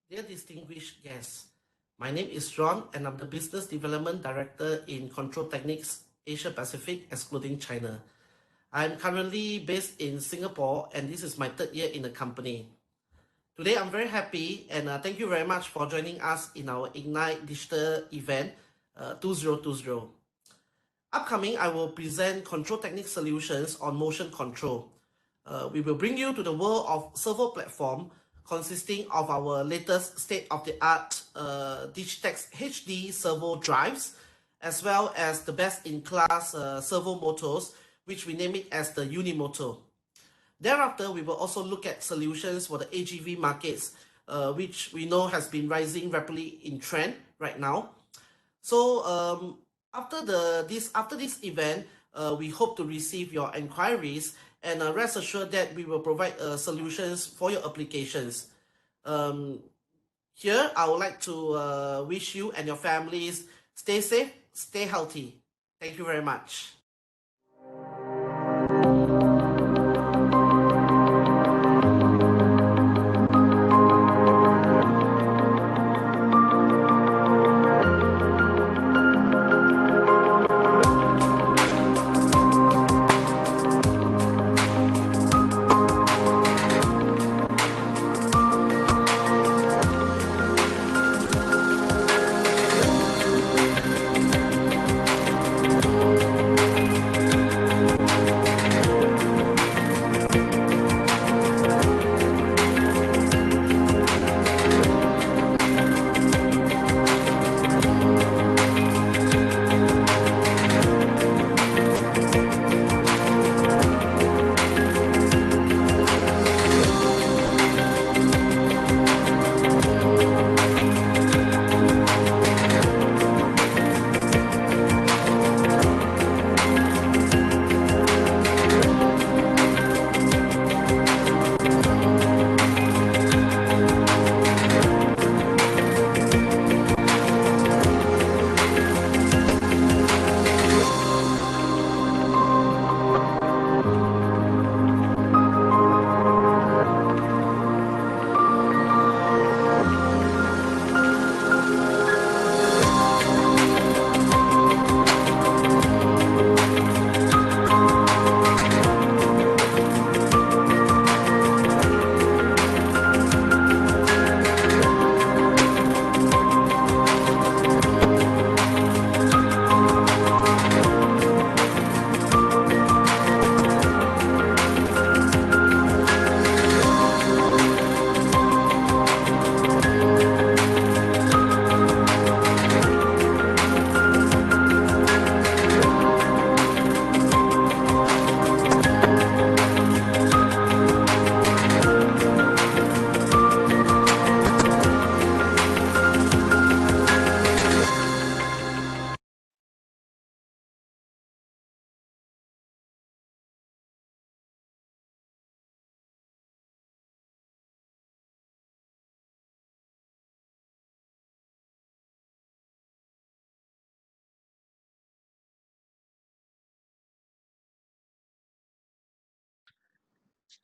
Dear distinguished guests, my name is Ron and I'm the Business Development Director in Control Techniques Asia Pacific, excluding China. I'm currently based in Singapore and this is my third year in the company. Today I'm very happy and thank you very much for joining us in our Ignite Digital event 2020. Upcoming, I will present control technique solutions on motion control. We will bring you to the world of Servo Platform, consisting of our latest state-of-the-art Digitax HD servo drives, as well as the best-in-class servo motors, which we name it as the Unimotor. Thereafter, we will also look at solutions for the AGV markets, which we know has been rising rapidly in trend right now. So after this event, we hope to receive your inquiries and rest assured that we will provide solutions for your applications. Here, I would like to wish you and your families stay safe, stay healthy. Thank you very much.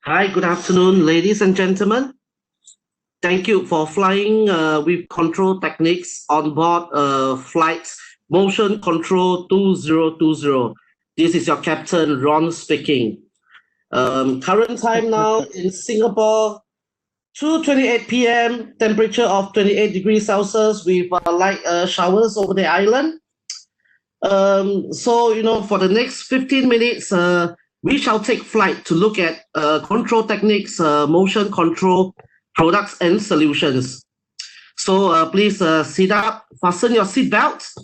Hi, good afternoon, ladies and gentlemen. Thank you for flying with Control Techniques on board flight Motion Control 2020. This is your Captain Ron speaking. Current time now in Singapore, 2:28 p.m., temperature of 28 degrees Celsius with light showers over the island. So, for the next 15 minutes, we shall take flight to look at control techniques, motion control products and solutions. So please sit up, fasten your seatbelts.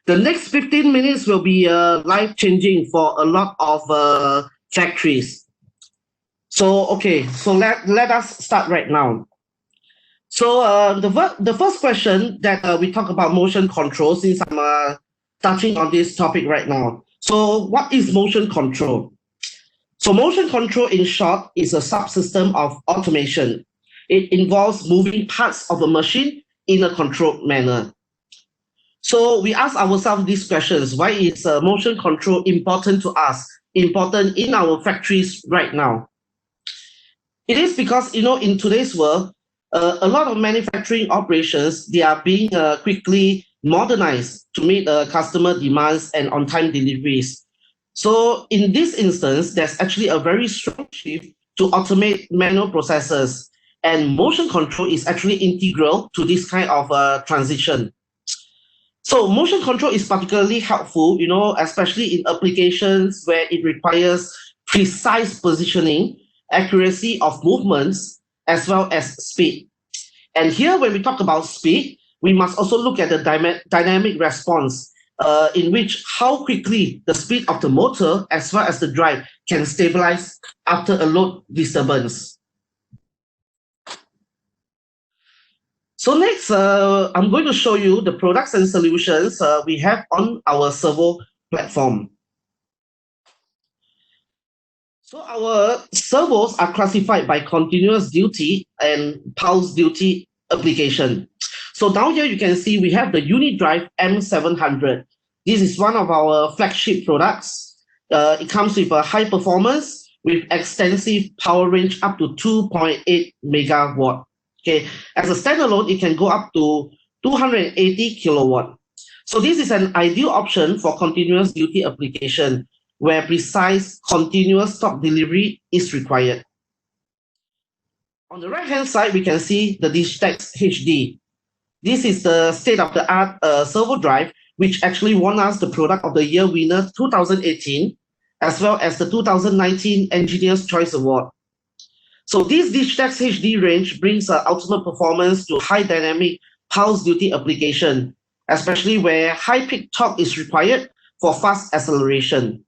The next 15 minutes will be life-changing for a lot of factories. So, okay, so let us start right now. So the first question that we talk about motion control, since I'm touching on this topic right now. So what is motion control? So motion control, in short, is a subsystem of automation. It involves moving parts of a machine in a controlled manner. So we ask ourselves these questions. Why is motion control important to us, important in our factories right now? It is because, in today's world, A lot of manufacturing operations, they are being quickly modernized to meet customer demands and on-time deliveries. So in this instance, there's actually a very strong shift to automate manual processes, and motion control is actually integral to this kind of transition. So motion control is particularly helpful, especially in applications where it requires precise positioning, accuracy of movements, as well as speed. And here, when we talk about speed, we must also look at the dynamic response, in which how quickly the speed of the motor as well as the drive can stabilize after a load disturbance. So next, I'm going to show you the products and solutions we have on our Servo platform. So our servos are classified by continuous duty and pulse duty application. So down here you can see we have the UniDrive M700. This is one of our flagship products. It comes with a high performance with extensive power range up to 2.8 megawatt. Okay, as a standalone, it can go up to 280 kilowatt. So this is an ideal option for continuous duty application where precise continuous stock delivery is required. On the right-hand side, we can see the Digitax HD. This is the state-of-the-art servo drive, which actually won us the Product of the Year winner 2018, as well as the 2019 Engineer's Choice Award. So this Digitax HD range brings ultimate performance to high dynamic pulse duty application, especially where high peak torque is required for fast acceleration.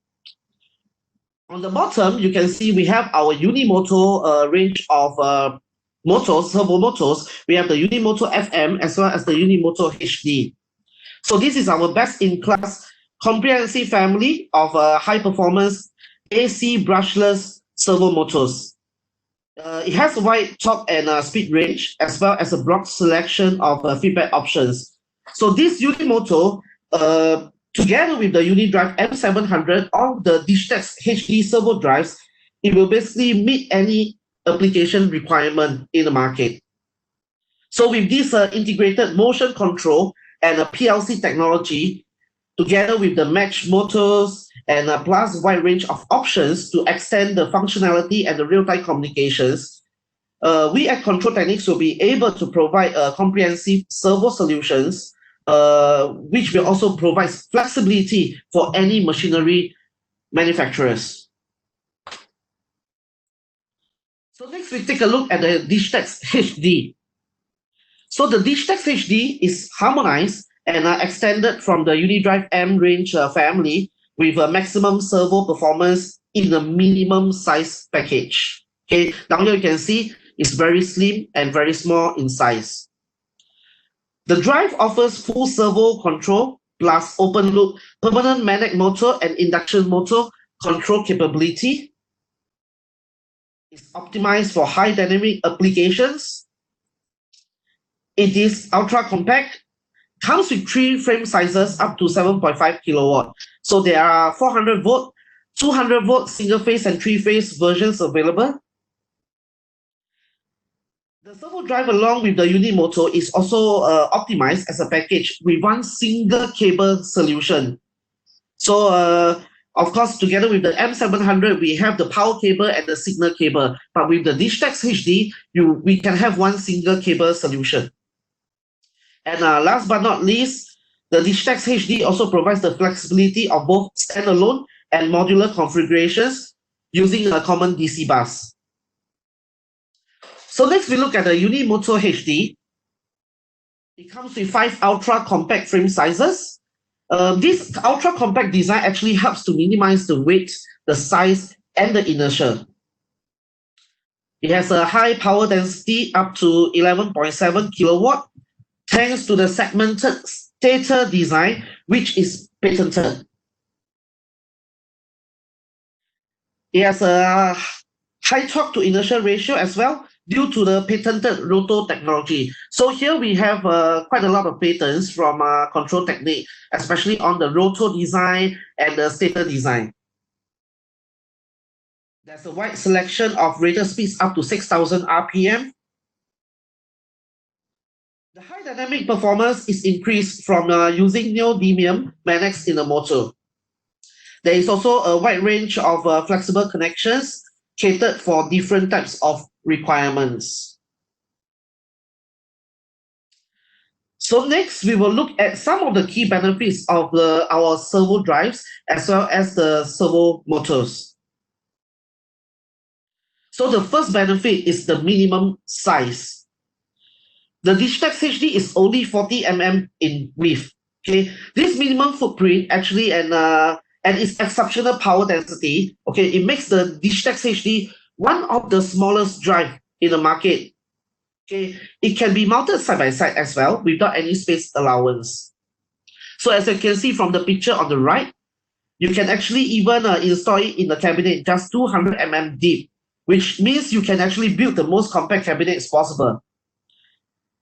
On the bottom, you can see we have our Unimotor range of motors, servo motors. We have the Unimotor FM as well as the Unimotor HD. So this is our best-in-class comprehensive family of high-performance AC brushless servo motors. It has a wide torque and speed range, as well as a broad selection of feedback options. So this Unimotor, together with the UniDrive M700 or the Digitax HD servo drives, it will basically meet any application requirement in the market. So with this integrated motion control and a PLC technology, together with the match motors and a plus wide range of options to extend the functionality and the real-time communications, we at Control Techniques will be able to provide comprehensive servo solutions, which will also provide flexibility for any machinery manufacturers. So next we take a look at the Digitax HD. So the Digitax HD is harmonized and extended from the UniDrive M range family with a maximum servo performance in a minimum size package. Okay, down here you can see it's very slim and very small in size. The drive offers full servo control plus open loop permanent magnet motor and induction motor control capability. It's optimized for high dynamic applications. It is ultra compact, comes with 3 frame sizes up to 7.5 kilowatt. So there are 400 volt, 200 volt single phase and 3-phase versions available. The servo drive along with the Unimotor is also optimized as a package with one single cable solution. So of course, together with the M700, we have the power cable and the signal cable. But with the Digitax HD, we can have one single cable solution. And last but not least, the Digitax HD also provides the flexibility of both standalone and modular configurations using a common DC bus. So next we look at the Unimotor HD. It comes with 5 ultra compact frame sizes. This ultra compact design actually helps to minimize the weight, the size, and the inertia. It has a high power density up to 11.7 kilowatt, thanks to the segmented stator design, which is patented. It has a high torque to inertia ratio as well, due to the patented rotor technology. So here we have quite a lot of patents from Control Technique, especially on the rotor design and the stator design. There's a wide selection of rated speeds up to 6,000 RPM. The high dynamic performance is increased from using neodymium magnets in the motor. There is also a wide range of flexible connections catered for different types of requirements. So next, we will look at some of the key benefits of our servo drives as well as the servo motors. So the first benefit is the minimum size. The Digitax HD is only 40 mm in width. Okay, this minimum footprint actually and its exceptional power density. Okay, it makes the Digitax HD one of the smallest drive in the market. Okay, it can be mounted side by side as well without any space allowance. So as you can see from the picture on the right, you can actually even install it in the cabinet just 200 mm deep, which means you can actually build the most compact cabinets possible.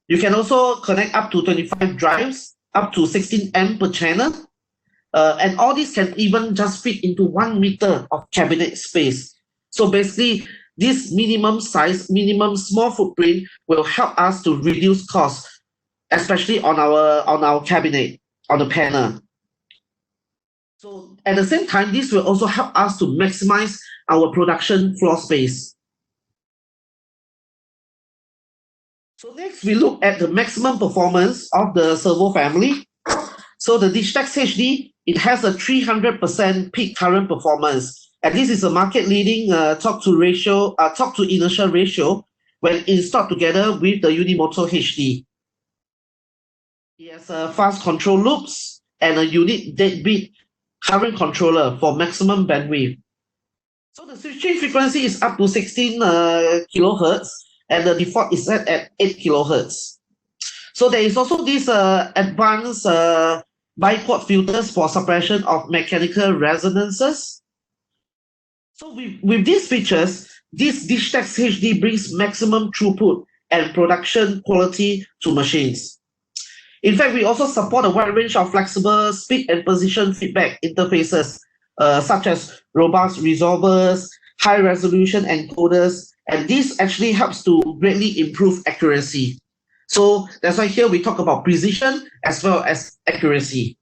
You can also connect up to 25 drives, up to 16 amp per channel, and all this can even just fit into 1 meter of cabinet space. So basically, this minimum size, minimum small footprint will help us to reduce costs, especially on our cabinet, on the panel. So at the same time, this will also help us to maximize our production floor space. So next, we look at the maximum performance of the servo family. So the Digitax HD, it has a 300% peak current performance. And this is a market-leading torque to inertia ratio when installed together with the Unimotor HD. It has fast control loops and a unique deadbeat current controller for maximum bandwidth. So the switching frequency is up to 16 kilohertz, and the default is set at 8 kilohertz. So there is also this advanced bipod filters for suppression of mechanical resonances. So with these features, this Digitax HD brings maximum throughput and production quality to machines. In fact, we also support a wide range of flexible speed and position feedback interfaces, such as robust resolvers, high resolution encoders, and this actually helps to greatly improve accuracy. So that's why here we talk about precision as well as accuracy.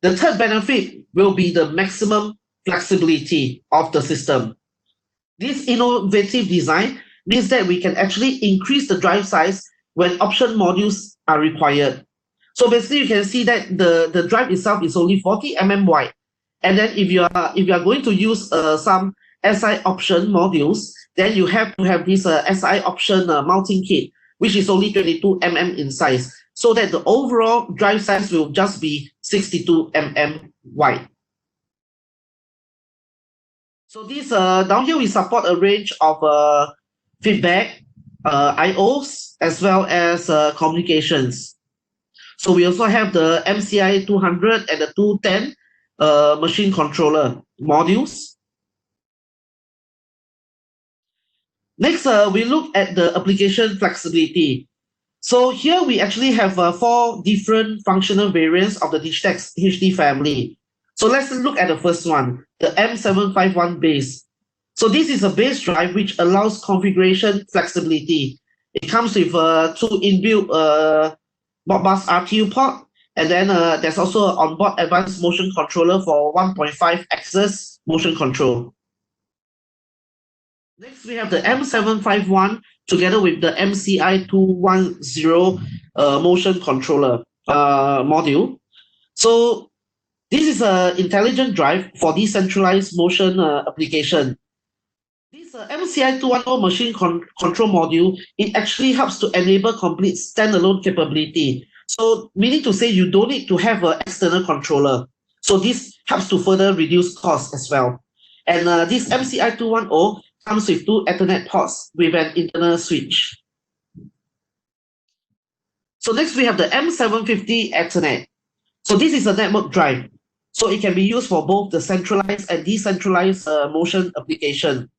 The third benefit will be the maximum flexibility of the system. This innovative design means that we can actually increase the drive size when option modules are required. So basically, you can see that the drive itself is only 40 mm wide, and then if you are going to use some SI option modules, then you have to have this SI option mounting kit, which is only 22 mm in size, so that the overall drive size will just be 62 mm wide. So this down here we support a range of feedback, IOs, as well as communications. So we also have the MCI 200 and the 210 machine controller modules. Next, we look at the application flexibility. So here we actually have 4 different functional variants of the Digitax HD family. So let's look at the first one, the M751 base. So this is a base drive which allows configuration flexibility. It comes with 2 inbuilt Modbus RTU port, and then there's also an onboard advanced motion controller for 1.5 axis motion control. Next, we have the M751 together with the MCI 210 motion controller module. So this is an intelligent drive for decentralized motion application. This MCI 210 machine control module, it actually helps to enable complete standalone capability. So meaning to say you don't need to have an external controller. So this helps to further reduce costs as well. And this MCI 210 comes with 2 Ethernet ports with an internal switch. So next we have the M750 Ethernet. So this is a network drive. So it can be used for both the centralized and decentralized motion application.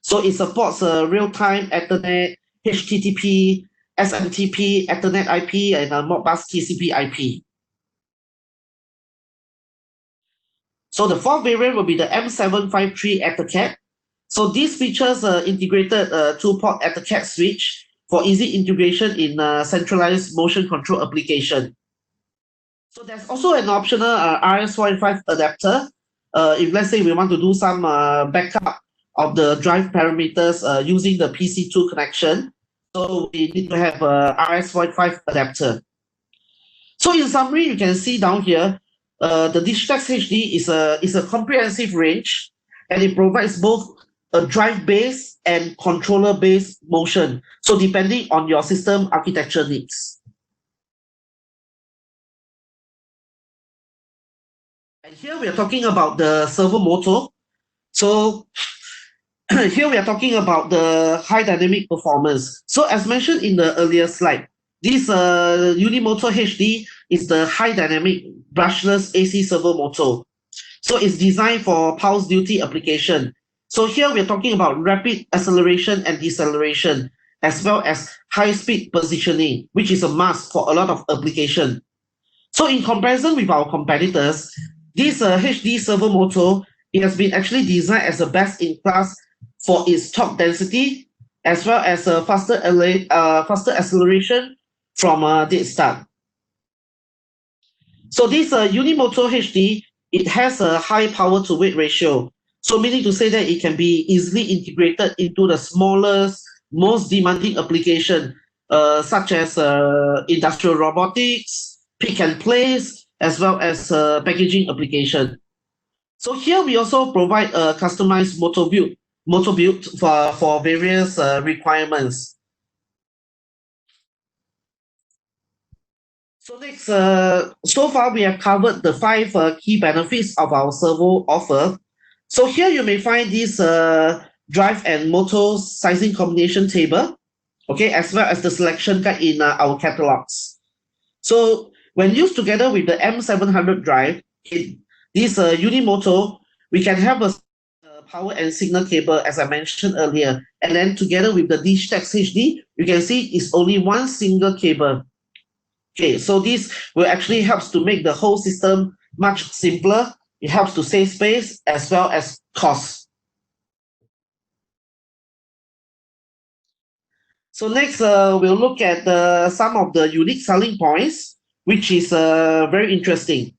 So it supports real-time Ethernet, HTTP, SMTP, Ethernet IP, and Modbus TCP IP. So the fourth variant will be the M753 EtherCAT. So this features integrated 2-port EtherCAT switch for easy integration in centralized motion control application. So there's also an optional RS-485 adapter. If let's say we want to do some backup of the drive parameters using the PC2 connection, so we need to have a RS-485 adapter. So in summary, you can see down here, the Digitax HD is a comprehensive range, and it provides both a drive-based and controller-based motion. So depending on your system architecture needs. And here we are talking about the servo motor. So here we are talking about the high dynamic performance. So as mentioned in the earlier slide, this Unimotor HD is the high dynamic brushless AC servo motor. So it's designed for pulse duty application. So here we're talking about rapid acceleration and deceleration, as well as high speed positioning, which is a must for a lot of application. So in comparison with our competitors, this HD servo motor, it has been actually designed as the best in class for its torque density, as well as faster acceleration from dead start. So this Unimotor HD, it has a high power to weight ratio. So meaning to say that it can be easily integrated into the smallest, most demanding application, such as industrial robotics, pick and place, as well as packaging application. So here we also provide a customized motor build for various requirements. So next, so far we have covered the 5 key benefits of our servo offer. So here you may find this drive and motor sizing combination table, okay, as well as the selection guide in our catalogs. So when used together with the M700 drive, this Unimotor, we can have a power and signal cable, as I mentioned earlier, and then together with the Digitax HD, you can see it's only one single cable. Okay, so this will actually helps to make the whole system much simpler. It helps to save space as well as cost. So next, we'll look at some of the unique selling points, which is very interesting.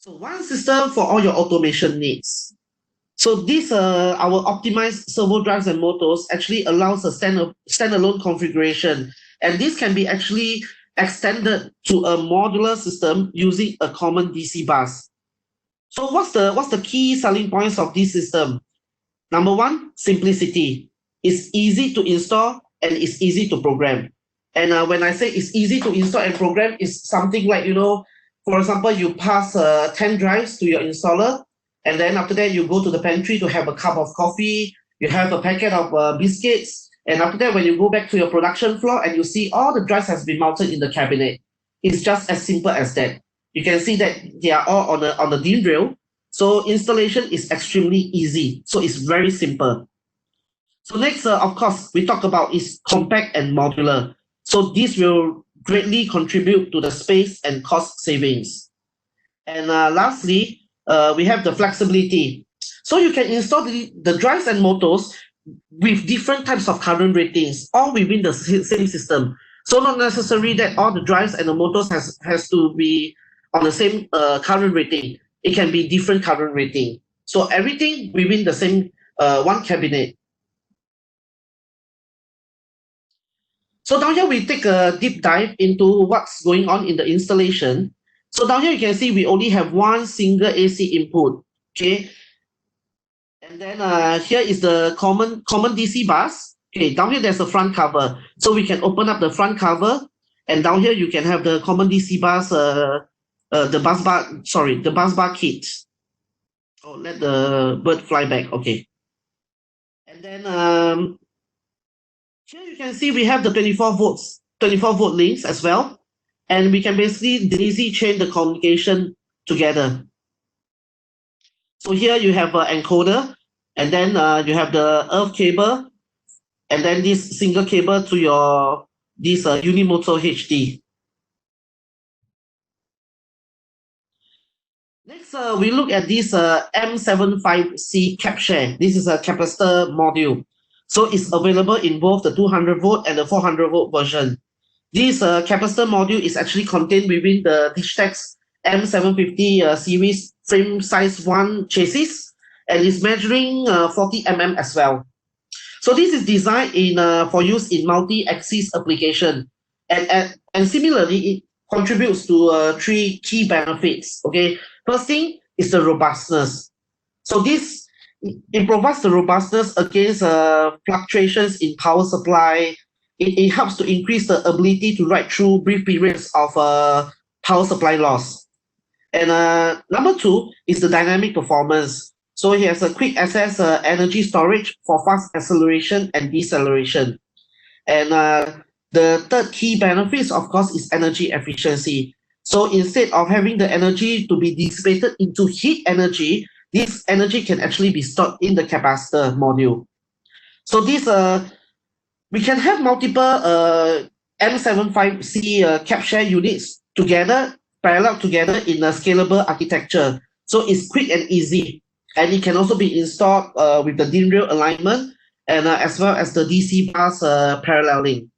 So one system for all your automation needs. So this, our optimized servo drives and motors actually allows a standalone configuration, and this can be actually extended to a modular system using a common DC bus. So what's the key selling points of this system? Number one, simplicity. It's easy to install and it's easy to program. And when I say it's easy to install and program, it's something like, for example, you pass 10 drives to your installer, and then after that, you go to the pantry to have a cup of coffee, you have a packet of biscuits, and after that, when you go back to your production floor and you see all the drives has been mounted in the cabinet, it's just as simple as that. You can see that they are all on the DIN rail. So installation is extremely easy. So it's very simple. So next, of course, we talk about is compact and modular. So this will greatly contribute to the space and cost savings. And lastly, we have the flexibility. So you can install the drives and motors with different types of current ratings, all within the same system. So not necessary that all the drives and the motors has to be on the same current rating. It can be different current rating. So everything within the same one cabinet. So down here, we take a deep dive into what's going on in the installation. So down here, you can see we only have one single AC input, okay? And then here is the common DC bus. Okay, down here, there's a front cover. So we can open up the front cover, and down here, you can have the common DC bus, the bus bar kit. Oh, let the bird fly back, okay. And then here you can see we have the 24 volt links as well. And we can basically daisy chain the communication together. So here you have an encoder, and then you have the earth cable, and then this single cable to your Unimotor HD. Next, we look at this M75C Capshare. This is a capacitor module. So it's available in both the 200 volt and the 400 volt version. This capacitor module is actually contained within the Digitax M750 series frame size 1 chassis, and is measuring 40 mm as well. So this is designed in for use in multi-axis application, and similarly it contributes to 3 key benefits. Okay, first thing is the robustness. So this it provides the robustness against fluctuations in power supply. It helps to increase the ability to ride through brief periods of power supply loss. And number 2 is the dynamic performance. So it has a quick access energy storage for fast acceleration and deceleration. And the third key benefits, of course, is energy efficiency. So instead of having the energy to be dissipated into heat energy, this energy can actually be stored in the capacitor module. So this we can have multiple M75C Capshare units together, parallel together in a scalable architecture. So it's quick and easy, and it can also be installed with the DIN rail alignment and as well as the DC bus paralleling.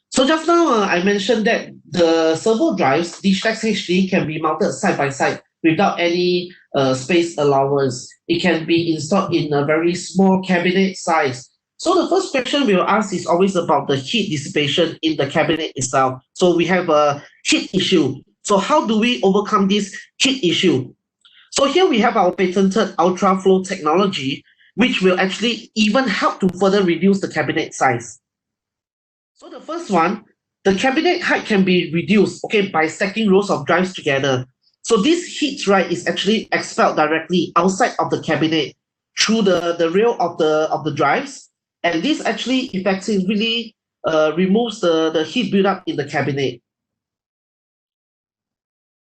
So just now I mentioned that the servo drives Digitax HD can be mounted side by side without any space allowance. It can be installed in a very small cabinet size. So the first question we'll ask is always about the heat dissipation in the cabinet itself. So we have a heat issue. So how do we overcome this heat issue? So here we have our patented ultra flow technology, which will actually even help to further reduce the cabinet size. So the first one, the cabinet height can be reduced, okay, by stacking rows of drives together. So this heat, right, is actually expelled directly outside of the cabinet through the rail of the drives, and this actually effectively removes the heat buildup in the cabinet.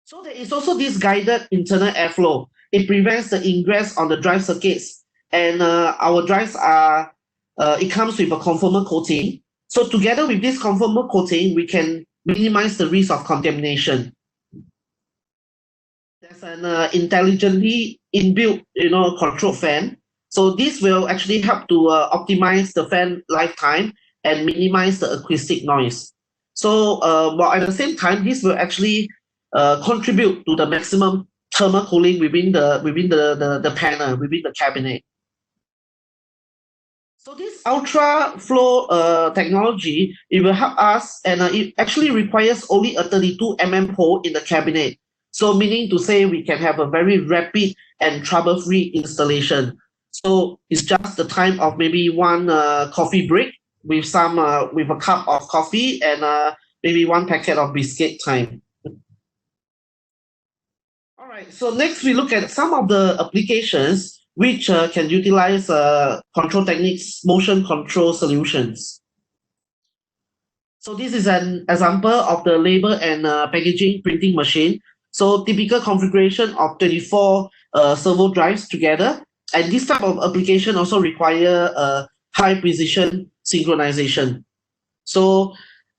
So there is also this guided internal airflow. It prevents the ingress on the drive circuits, and our drives are it comes with a conformal coating. So together with this conformal coating, we can minimize the risk of contamination. There's an intelligently inbuilt, control fan. So this will actually help to optimize the fan lifetime and minimize the acoustic noise. So while at the same time, this will actually contribute to the maximum thermal cooling within the panel, within the cabinet. So this ultra flow technology, it will help us, and it actually requires only a 32 mm hole in the cabinet. So meaning to say we can have a very rapid and trouble-free installation. So it's just the time of maybe one coffee break with some with a cup of coffee and maybe one packet of biscuit time. All right. So next we look at some of the applications which can utilize Control Techniques motion control solutions. So this is an example of the label and packaging printing machine. So typical configuration of 24 servo drives together, and this type of application also require high precision synchronization. So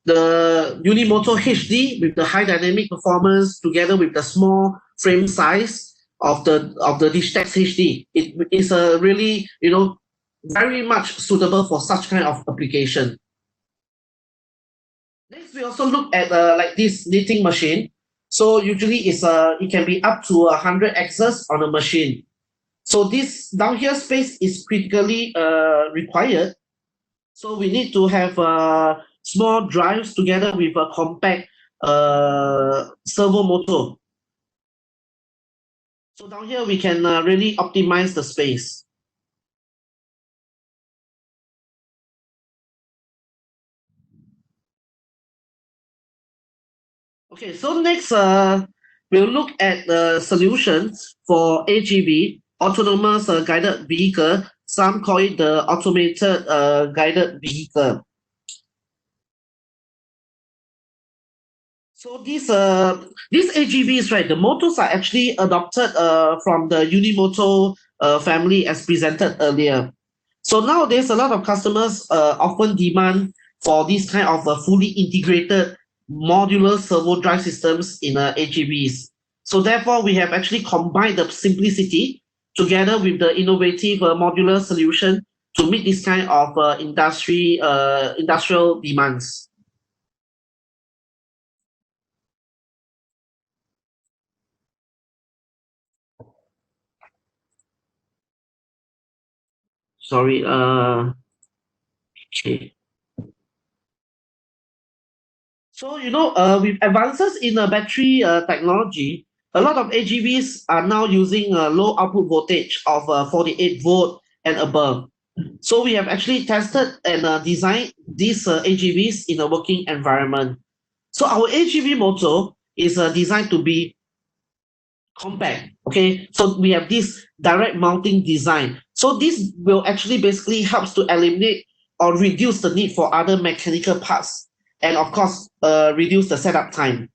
the Unimotor HD with the high dynamic performance together with the small frame size of the Digitax HD, it is a really very much suitable for such kind of application. Next, we also look at like this knitting machine. So usually it can be up to 100 axes on a machine. So this down here space is critically required. So we need to have small drives together with a compact servo motor. So down here we can really optimize the space. Okay, so next we'll look at the solutions for AGV, autonomous guided vehicle. Some call it the automated guided vehicle. So these AGVs, right, the motors are actually adopted from the Unimotor family as presented earlier. So nowadays, a lot of customers often demand for this kind of fully integrated modular servo drive systems in AGVs. So therefore, we have actually combined the simplicity together with the innovative modular solution to meet this kind of industrial demands. Sorry, okay. So, with advances in battery technology, a lot of AGVs are now using low output voltage of 48 volt and above. So we have actually tested and designed these AGVs in a working environment. So our AGV motor is designed to be compact. Okay, so we have this direct mounting design. So this will actually basically helps to eliminate or reduce the need for other mechanical parts, and of course, reduce the setup time.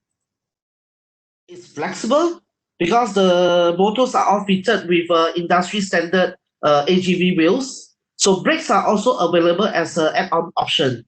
It's flexible because the motors are all fitted with industry standard AGV wheels. So brakes are also available as an add-on option.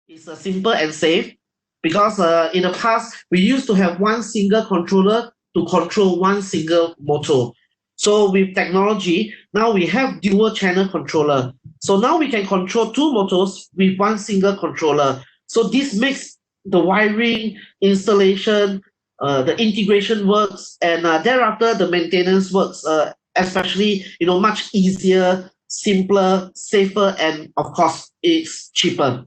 It's simple and safe because in the past we used to have one single controller to control one single motor. So with technology, now we have dual channel controller. So now we can control two motors with one single controller. So this makes the wiring, installation, the integration works, and thereafter the maintenance works, especially much easier, simpler, safer, and of course it's cheaper.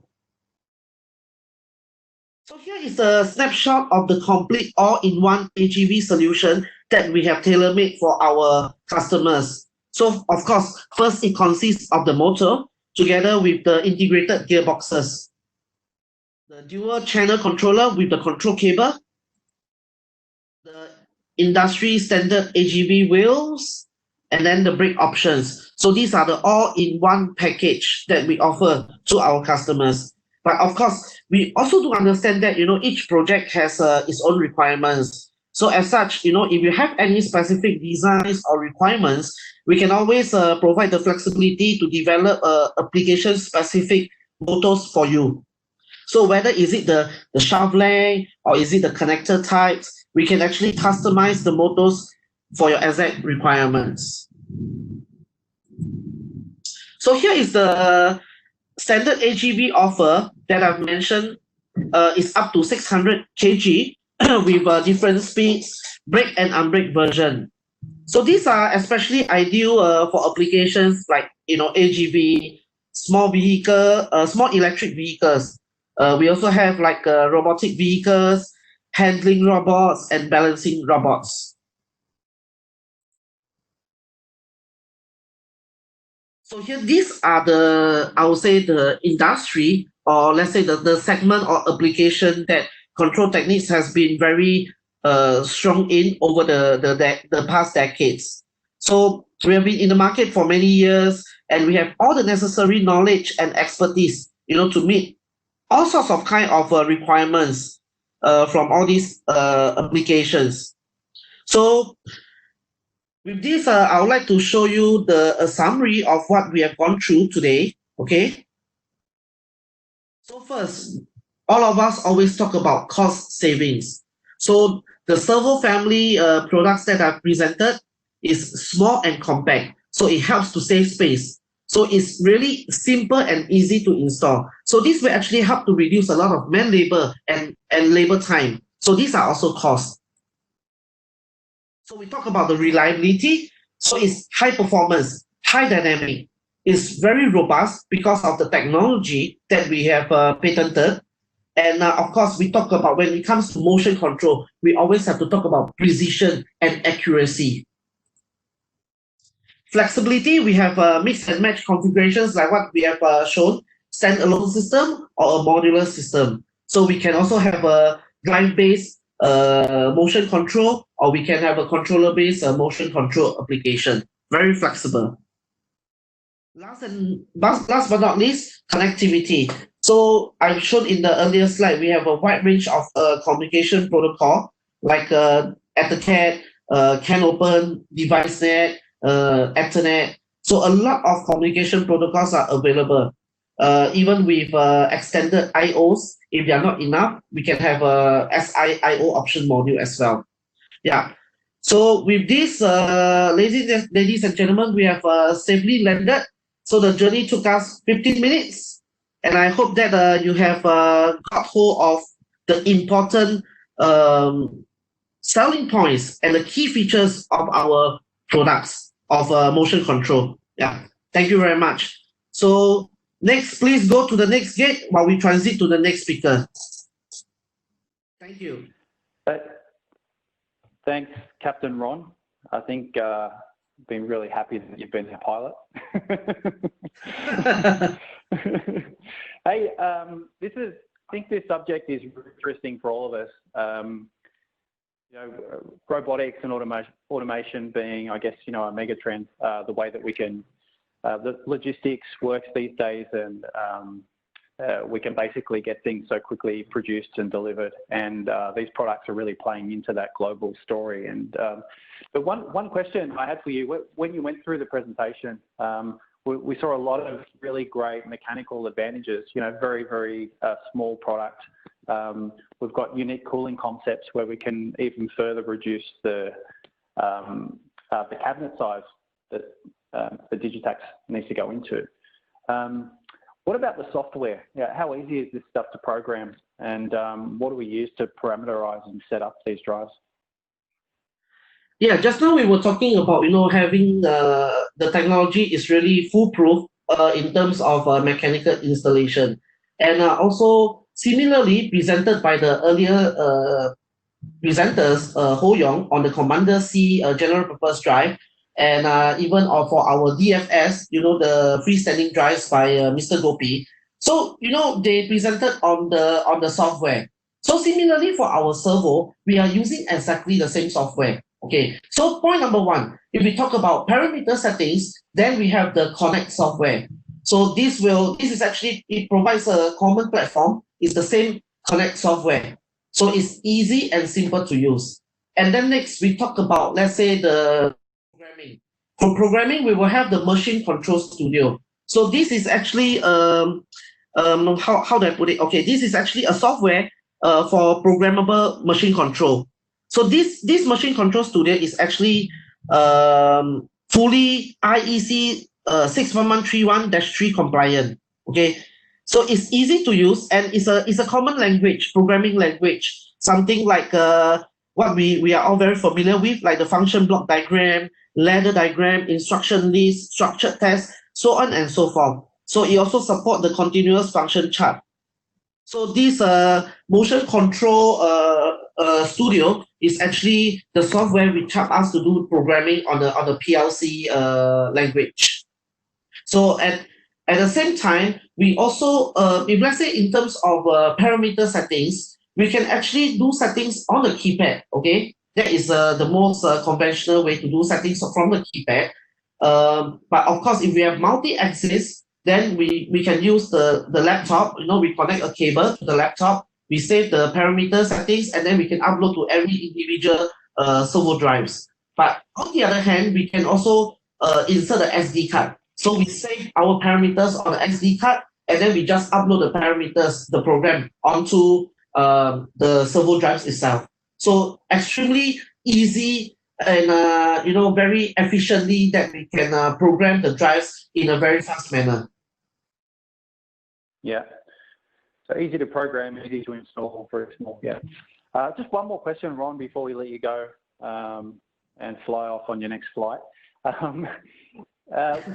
So here is a snapshot of the complete all-in-one AGV solution that we have tailor-made for our customers. So of course, first it consists of the motor together with the integrated gearboxes, the dual channel controller with the control cable, the industry standard AGV wheels, and then the brake options. So these are the all-in-one package that we offer to our customers. But of course, we also do understand that each project has its own requirements. So as such, if you have any specific designs or requirements, we can always provide the flexibility to develop application-specific motors for you. So whether is it the shaft length or is it the connector types, we can actually customize the motors for your exact requirements. So here is the standard AGV offer that I've mentioned. Is up to 600 kg with different speeds, brake and unbrake version. So these are especially ideal for applications like AGV, small vehicle, small electric vehicles. We also have like robotic vehicles, handling robots, and balancing robots. So here, these are I would say the industry, or let's say the segment or application that Control Techniques has been very strong in over the past decades. So we have been in the market for many years, and we have all the necessary knowledge and expertise, to meet all sorts of kind of requirements from all these applications. So with this, I would like to show you a summary of what we have gone through today. Okay. So first, all of us always talk about cost savings. So the Servo family products that I've presented is small and compact. So it helps to save space. So it's really simple and easy to install. So this will actually help to reduce a lot of man labor and labor time. So these are also costs. So we talk about the reliability. So it's high performance, high dynamic. It's very robust because of the technology that we have patented. And of course, we talk about when it comes to motion control, we always have to talk about precision and accuracy. Flexibility, we have mix and match configurations like what we have shown, standalone system or a modular system. So we can also have a drive-based motion control, or we can have a controller-based motion control application. Very flexible. Last but not least, connectivity. So I've shown in the earlier slide, we have a wide range of communication protocol like Ethercat, CAN Open, DeviceNet, Ethernet. So a lot of communication protocols are available. Even with extended IOs, if they are not enough, we can have a SIIO option module as well. Yeah. So with this, ladies and gentlemen, we have safely landed. So the journey took us 15 minutes, and I hope that you have got hold of the important um, selling points and the key features of our products of motion control. Yeah, thank you very much. So next, please go to the next gate while we transit to the next speaker. Thank you. Thanks, Captain Ron. I think been really happy that you've been a pilot. Hey, I think this subject is interesting for all of us. You know, robotics and automation being, I guess, you know, a mega trend. The way that we can, the logistics works these days, and we can basically get things so quickly produced and delivered. And these products are really playing into that global story. And but one question I had for you, when you went through the presentation, we saw a lot of really great mechanical advantages. You know, very small product. We've got unique cooling concepts where we can even further reduce the cabinet size that the Digitax needs to go into. What about the software? Yeah, how easy is this stuff to program, and what do we use to parameterize and set up these drives? Yeah, just now we were talking about, you know, having the technology is really foolproof in terms of mechanical installation, and also similarly presented by the earlier presenters, Ho Yong on the Commander C general purpose drive, and even for our DFS, you know, the freestanding drives by Mr. Gopi. So, you know, they presented on the software. So similarly for our servo, we are using exactly the same software. Okay, so point number one, if we talk about parameter settings, then we have the Connect software. So this is actually, it provides a common platform. It's the same Connect software. So it's easy and simple to use. And then next we talk about, let's say, the programming. For programming, we will have the Machine Control Studio. So this is actually how do I put it? Okay, this is actually a software for programmable machine control. So this Machine Control Studio is actually fully IEC 61131-3 compliant. Okay, so it's easy to use, and it's a common language, programming language, something like what we are all very familiar with, like the function block diagram, ladder diagram, instruction list, structured test, so on and so forth. So it also supports the continuous function chart. So this motion control studio is actually the software which help us to do programming on the PLC language. So at the same time, we also, if let's say in terms of parameter settings, we can actually do settings on the keypad. Okay, that is the most conventional way to do settings from the keypad. But of course, if we have multi-axis, then we can use the laptop. You know, we connect a cable to the laptop, we save the parameter settings, and then we can upload to every individual servo drives. But on the other hand, we can also insert the SD card. So we save our parameters on the SD card, and then we just upload the parameters, the program, onto the servo drives itself. So extremely easy and you know, very efficiently that we can program the drives in a very fast manner. Yeah, so easy to program, easy to install, very small. Yeah. Just one more question, Ron, before we let you go and fly off on your next flight.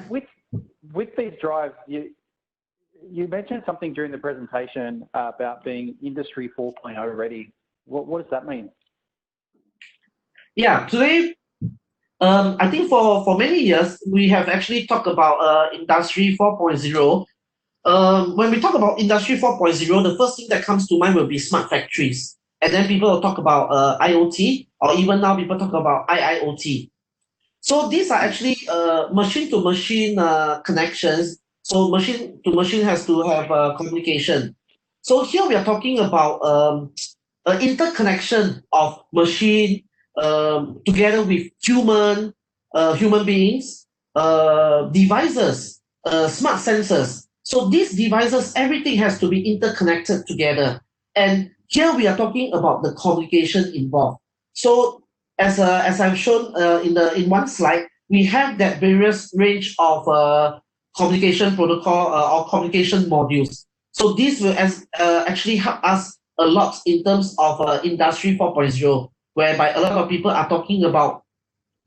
With these drives, you mentioned something during the presentation about being Industry 4.0 ready. What does that mean? Yeah, today, I think for many years, we have actually talked about Industry 4.0. When we talk about Industry 4.0, the first thing that comes to mind will be smart factories. And then people will talk about IoT, or even now people talk about IIoT. So these are actually machine-to-machine connections. So machine-to-machine has to have communication. So here we are talking about interconnection of machine together with human beings, devices, smart sensors. So these devices, everything has to be interconnected together. And here we are talking about the communication involved. So as I've shown in one slide, we have that various range of communication protocol or communication modules. So this will actually help us a lot in terms of Industry 4.0, whereby a lot of people are talking about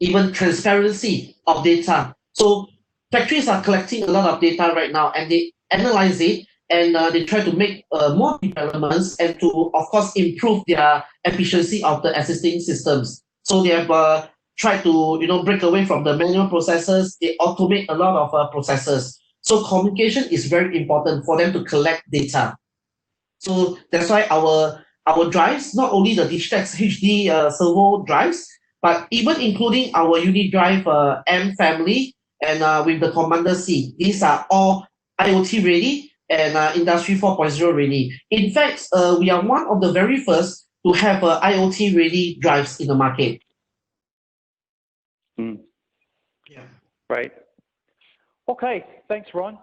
even transparency of data. So factories are collecting a lot of data right now, and they analyze it, and they try to make more developments and to, of course, improve their efficiency of the existing systems. So they have tried to break away from the manual processes. They automate a lot of processes. So communication is very important for them to collect data. So that's why our drives, not only the Digitax HD servo drives, but even including our UniDrive M family and with the Commander C, these are all IoT ready and Industry 4.0 ready. In fact, we are one of the very first to have IoT ready drives in the market. Mm. Yeah. Great. Okay, thanks, Ron.